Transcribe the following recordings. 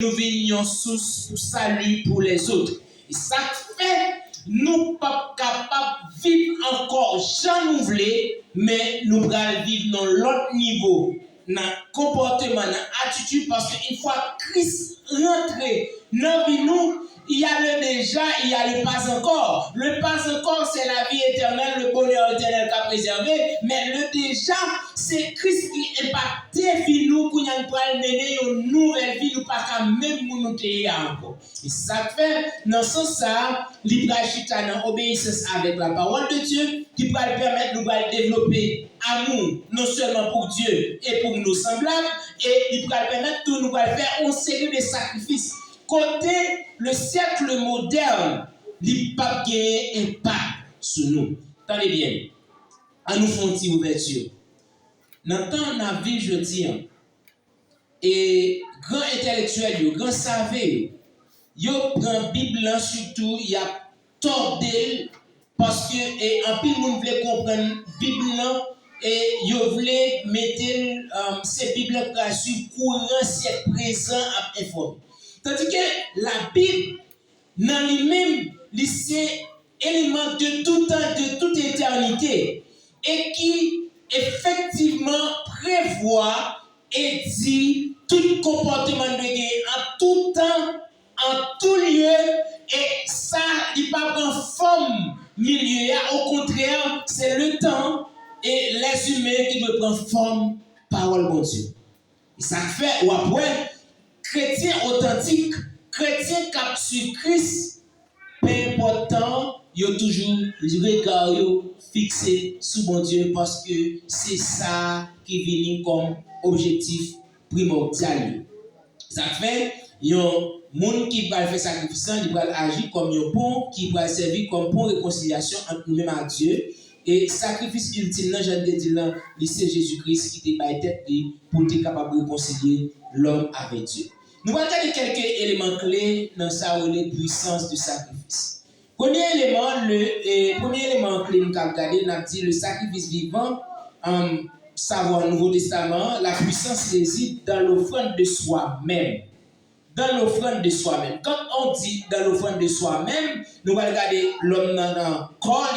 nous venions source pour salut pour les autres. Et ça fait, nous pas capables de vivre encore jamais nous voulons, mais nous allons vivre dans l'autre niveau, dans le comportement, dans l'attitude, parce qu'une fois Christ rentre dans vie nous, il y a le déjà, il y a le pas encore. Le pas encore, c'est la vie éternelle, le bonheur éternel qu'a préservé. Mais le déjà, c'est Christ qui impacte vie nous, qui nous a mené une nouvelle vie, nous pas même nous payer encore. Et ça fait, dans ce sens, l'hybrachita dans obéissance avec la parole de Dieu, qui va permettre de nous développer amour, non seulement pour Dieu et pour nos semblables, et il va permettre de nous faire une série de sacrifices. Côté le siècle moderne, il pas gagné impact sur nous. Attendez bien. À nous faire une ouverture. Dans le temps de la vie, je dis, et grand intellectuel, grand savant, yo prend Bible surtout, il y a tordé parce que et en pile monde voulait comprendre Bible et yo voulait mettre ces Bibles là sur courant siècle présent à informer. Tandis que la Bible, dans lui-même, c'est élément de tout temps, de toute éternité, et qui effectivement prévoit et dit tout comportement de guerre en tout temps, en tout lieu, et ça, il ne pas prendre forme milieu. Au contraire, c'est le temps et les humains qui veulent prendre forme parole de Dieu. Et ça fait, ou après, chrétien authentique, chrétien cap sur Christ, peu important, il y a toujours le regard fixé sur mon Dieu parce que c'est ça qui vient comme objectif primordial. Ça fait, il y a un monde qui va faire sacrifice, il va agir comme un pont, qui va servir comme pont de réconciliation entre nous-mêmes et Dieu. Et sacrifice ultime, j'en ai dit là, c'est Jésus-Christ qui t'a tête pour être capable de réconcilier l'homme avec Dieu. Nous allons regarder quelques éléments clés dans sa puissance du sacrifice. Premier élément clé nous avons regardé, nous avons dit le sacrifice vivant, savoir le Nouveau Testament, la puissance réside dans l'offrande de soi-même. Dans l'offrande de soi-même. Quand on dit dans l'offrande de soi-même, nous allons regarder l'homme dans le corps,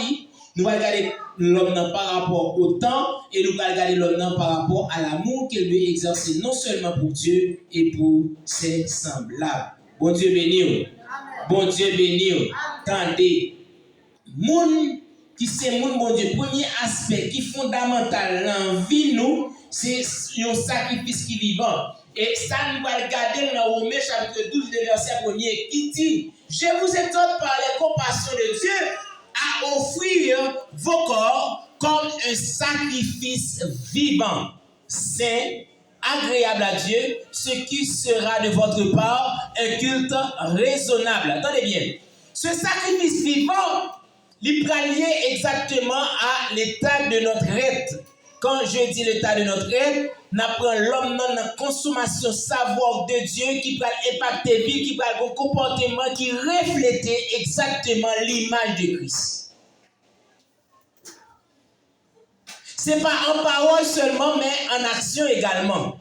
nous allons regarder l'homme par rapport au temps et nous allons regarder l'homme par rapport à l'amour qu'il veut exercer non seulement pour Dieu et pour ses semblables. Bon Dieu béni. Bon Dieu béni. Tendez. Moun qui c'est moun bon Dieu. Premier aspect qui est fondamental dans la vie nous, c'est un sacrifice qui est vivant. Et ça nous va regarder dans Romains chapitre 12 verset 1er qui dit: je vous exhorte par les compassions de Dieu à offrir vos corps comme un sacrifice vivant, saint, agréable à Dieu, ce qui sera de votre part un culte raisonnable. Attendez bien. Ce sacrifice vivant, il est lié exactement à l'état de notre être. Quand je dis l'état de notre être, nous apprenons l'homme dans la consommation savoir de Dieu qui va impacter vie, qui va avoir un comportement qui reflète exactement l'image de Christ. Ce n'est pas en parole seulement, mais en action également.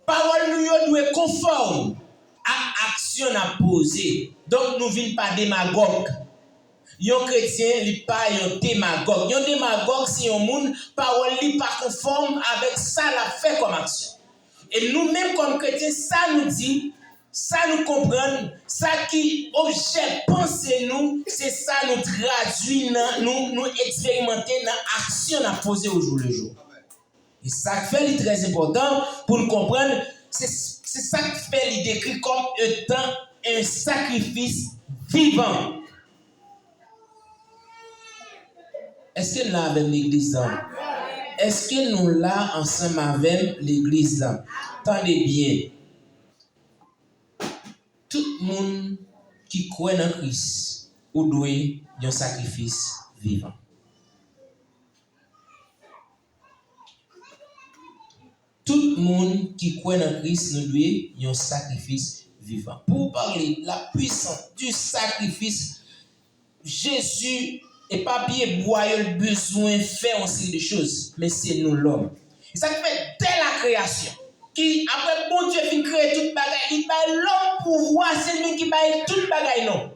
Parole nous doit être conforme à l'action à poser. Donc nous ne venons pas démagogues. Un chrétien n'est pas un démagogue. Un démagogue, c'est un monde, parole n'est pas conforme avec ça la fait comme action. Et nous-mêmes, comme chrétiens, ça nous dit, ça nous comprend, ça qui objet penser nous, c'est ça nous traduit, nous expérimenter dans l'action à poser au jour le jour. Et ça fait est très important pour nous comprendre, c'est ça qui fait il décrit comme étant un sacrifice vivant. Est-ce que nous avons l'église? Est-ce que nous là ensemble avec l'église? Attendez bien. Tout le monde qui croit en Christ, ou doit un sacrifice vivant. Tout le monde qui croit en Christ, nous doit un sacrifice vivant. Pour parler de la puissance du sacrifice, Jésus et pas bien boire le besoin de faire aussi des choses, mais c'est nous l'homme. Et ça fait dès la création. qui après bon Dieu fin créer toute bagaille, il bail l'homme pouvoir, c'est lui qui bail toute bagaille non.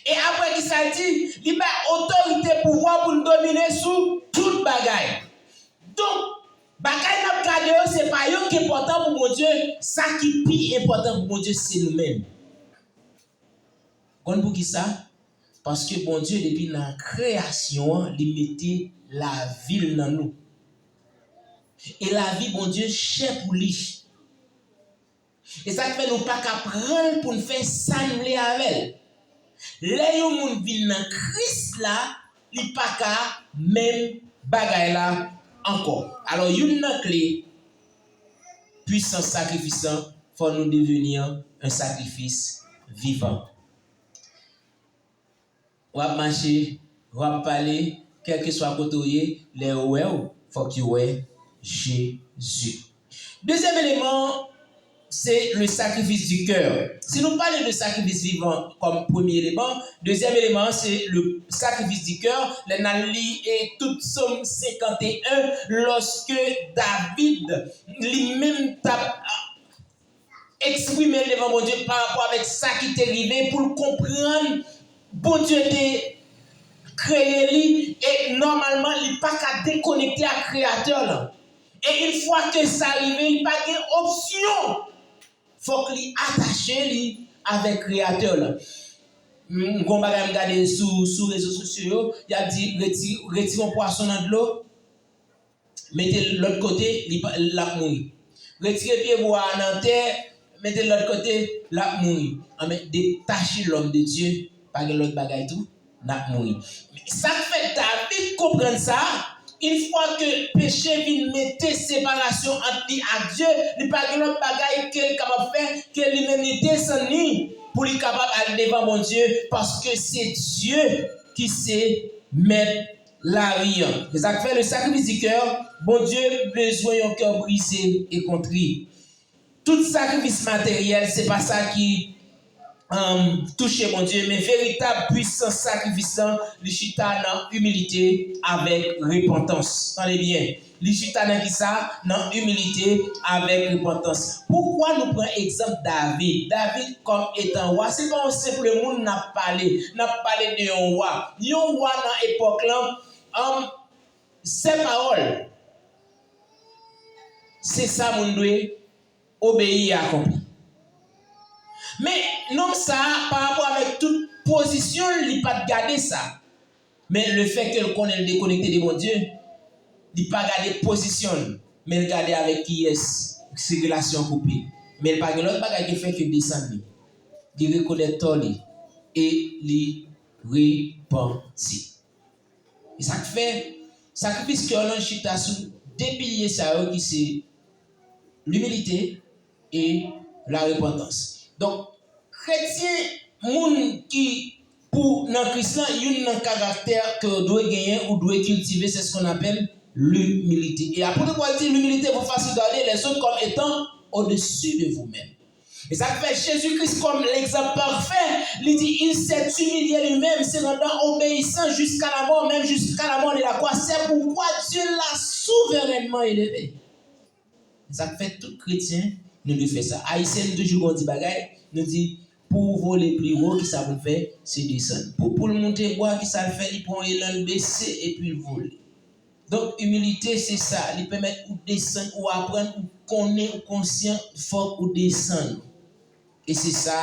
Et après qui ça dit, il bail autorité pouvoir pour nous dominer sous toute bagaille. Donc bagaille n'a pas c'est pas eux qui est important pour mon Dieu, ça qui est plus important pour mon Dieu c'est nous-mêmes. Quand pour qui ça? Parce que bon Dieu depuis la création, il mettait la vie dans nous. Et la vie, bon Dieu, cher pour lui. Et ça fait nous pas qu'à prendre pour nous faire s'annuler avec elle. Les gens qui viennent dans Christ là, ils pas qu'à même bagaille là encore. Alors, une clé, puissance sacrifiant, faut nous devenir un sacrifice vivant. On va marcher, on va parler, quel que soit côté, les ouais, faut que ouais Jésus. Deuxième élément, c'est le sacrifice du cœur. Si nous parlons de sacrifice vivant comme premier élément, deuxième élément, c'est le sacrifice du cœur. L'analyse est toute somme 51 lorsque David lui-même t'a exprimé devant mon Dieu par rapport avec ça qui t'est arrivé pour comprendre, bon Dieu t'est créé lui et normalement il n'est pas qu'à déconnecter à créateur là. Et une fois que ça arrive, il n'y a pas d'option. Il faut qu'il attache avec le créateur. Quand on regarde sur les réseaux sociaux, il a dit retirez un poisson dans de l'eau, mettez l'autre côté, il la mouille. Retirez pied bois dans terre, mettez l'autre côté, la mouille. Détachez l'homme de Dieu, pas que l'autre bagaille tout, la mouille. Ça fait David comprendre ça. Une fois que péché vient mettre séparation entre lui et Dieu, il n'y a pas de l'autre bagaille qu'il est capable de faire, que l'humanité s'en est pour lui capable d'aller devant mon Dieu, parce que c'est Dieu qui sait mettre la vie. C'est ça fait le sacrifice du cœur. Bon Dieu besoin d'un cœur brisé et contrit. Tout sacrifice matériel, c'est pas ça qui toucher mon Dieu, mais véritable puissance sacrifiant, le chita dans humilité avec repentance. Entendez bien. Le chita dans qui ça? Dans humilité avec repentance. Pourquoi nous prenons exemple David? David comme étant roi, c'est pas un simple monde n'a parlé de un roi. Un roi dans l'époque là, ces paroles, c'est ça mon Dieu obéir à accomplir. Mais non, ça, par rapport avec toute position, il n'a pas gardé ça. Mais le fait que connaît le déconnecté de mon Dieu, il n'a pas gardé position, mais il garde avec qui est ses relations coupées. Mais il n'a pas gardé l'autre bagage qui fait que descendre. Il reconnaît tout et il repentit. Et ça fait, sacrifice que l'on chita sous deux piliers qui c'est l'humilité et la repentance. Donc, chrétien, moun qui, pour dans Christ, il y a un caractère que doit gagner ou doit cultiver, c'est ce qu'on appelle l'humilité. Et après, de dire l'humilité, vous fassiez regarder les autres comme étant au-dessus de vous-même. Et ça fait Jésus-Christ comme l'exemple parfait. Il dit, il s'est humilié lui-même, se rendant obéissant jusqu'à la mort, même jusqu'à la mort de la croix. C'est pourquoi Dieu l'a souverainement élevé. Et ça fait tout chrétien. Nous devons faire ça. Haïtien, nous toujours dit bagaille, nous dit pour voler plus haut, qui ça vous fait, c'est descendre. Pour le monter bois, qui ça le fait, il prend l'élan baisser et puis le voler. Donc, humilité, c'est ça. Il permet de descendre ou apprendre, ou connaître, ou conscient, faut ou descendre. Et c'est ça.